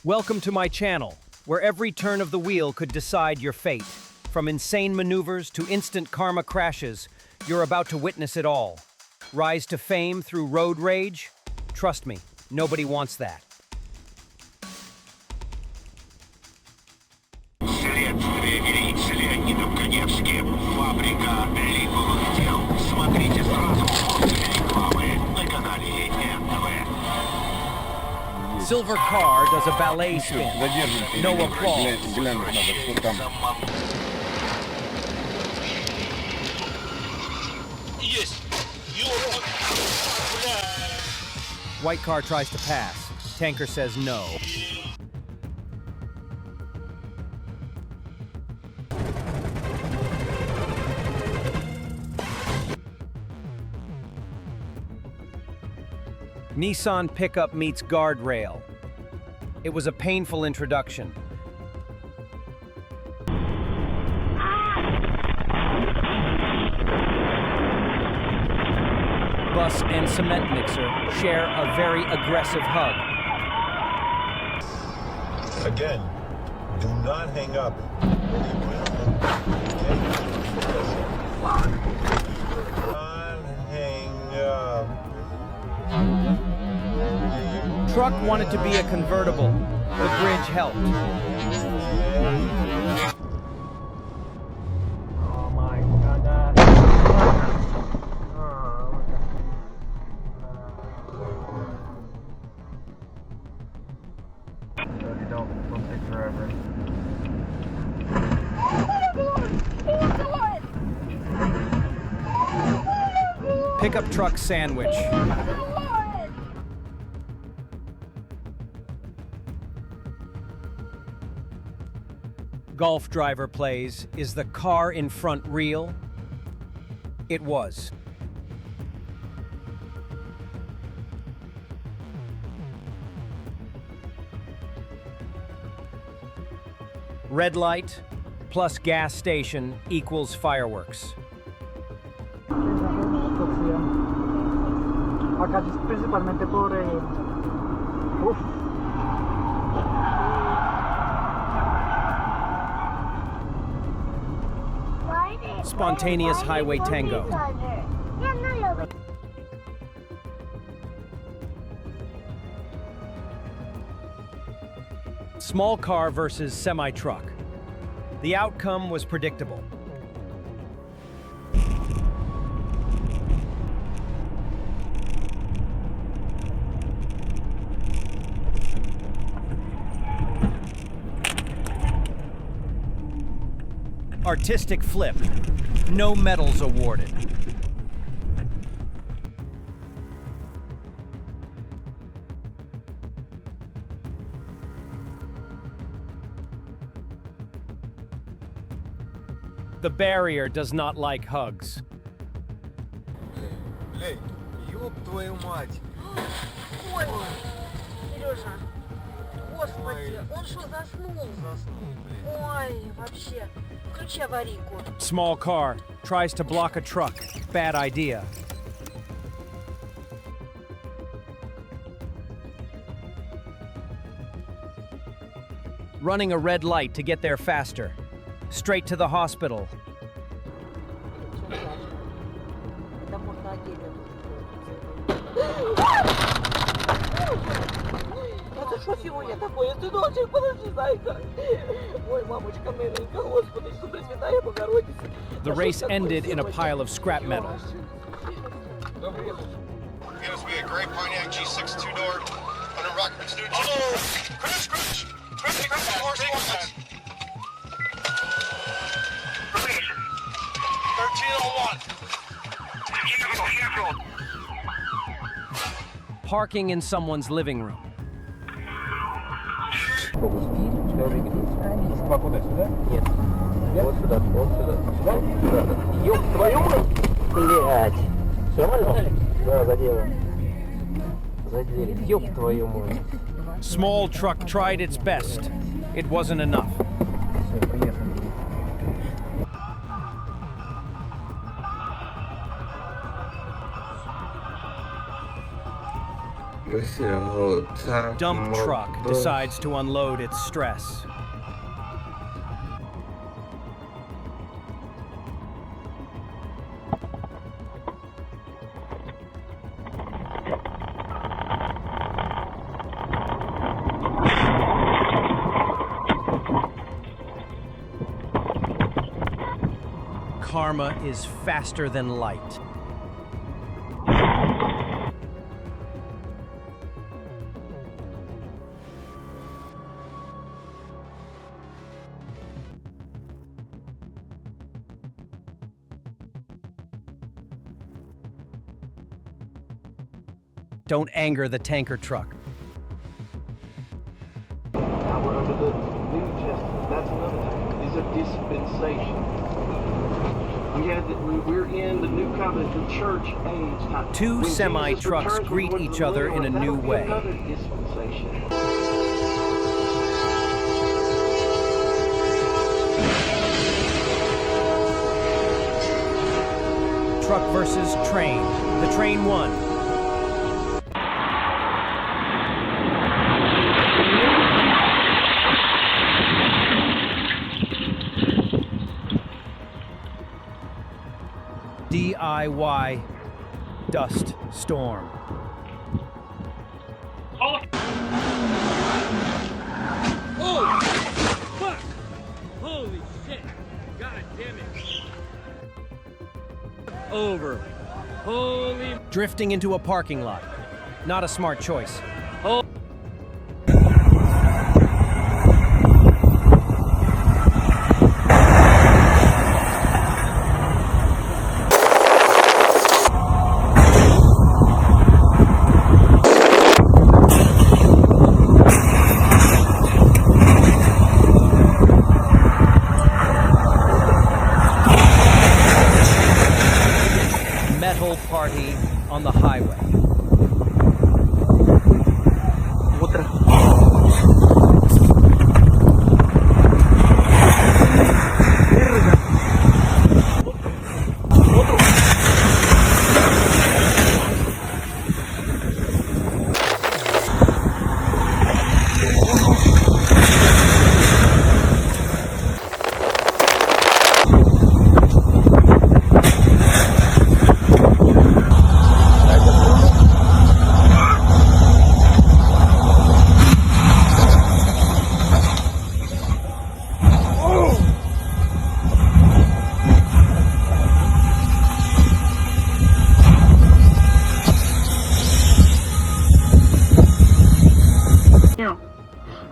Welcome to my channel, where every turn of the wheel could decide your fate. From insane maneuvers to instant karma crashes, you're about to witness it all. Rise to fame through road rage? Trust me, nobody wants that. Следствие величия Леонидов Коневским. Фабрика липовых дел. Смотрите сразу после рекламы на канале НТВ. Silver car does a ballet spin. No applause. White car tries to pass. Tanker says no. Nissan pickup meets guardrail. It was a painful introduction. Bus and cement mixer share a very aggressive hug. Again, do not hang up. Not hang up. Truck wanted to be a convertible. The bridge helped. Oh my god. Don't take forever. Pickup truck sandwich. Golf driver plays, is the car in front real? It was. Red light plus gas station equals fireworks. Acá principalmente por Spontaneous highway tango. Small car versus semi-truck. The outcome was predictable. Artistic flip. No medals awarded. The barrier does not like hugs. Эй, ёб твою мать! Ой, Сережа, господи, он что, заснул? Заснул, блин. Ой, вообще, включи аварийку. Small car tries to block a truck. Bad idea. Running a red light to get there faster. Straight to the hospital. Это что сегодня такое? Сыночек, подожди, зайка. Ой, мамочка миленька, господи, что Пресвятая Богородица. The race ended in a pile of scrap metal. Gives me a gray Pontiac G6 two-door under Rockford's new. Oh, crash! Crash! Horse. 1301. Parking in someone's living room. Ёб твою мать! Блядь! Все нормально? Да, задело. Задели. Ёб твою мать. Small truck tried its best. It wasn't enough. Все, приехали. Dump truck decides to unload its stress. Karma is faster than light. Don't anger the tanker truck. Now we're under the New Testament. That's another thing. It's a dispensation. We're in the new covenant, the church age time. Two When semi-trucks Jesus returns, greet we're each the other in a Lord. new That'll be way. another dispensation. Truck versus train. The train won. DIY dust storm. Over. Holy. Drifting into a parking lot. Not a smart choice. Metal party on the highway.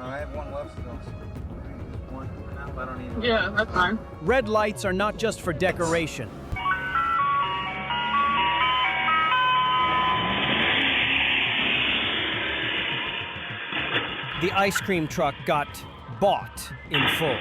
I have one left still. Just one for now, but I don't need it. Yeah, that's fine. Red lights are not just for decoration. The ice cream truck got bought in full.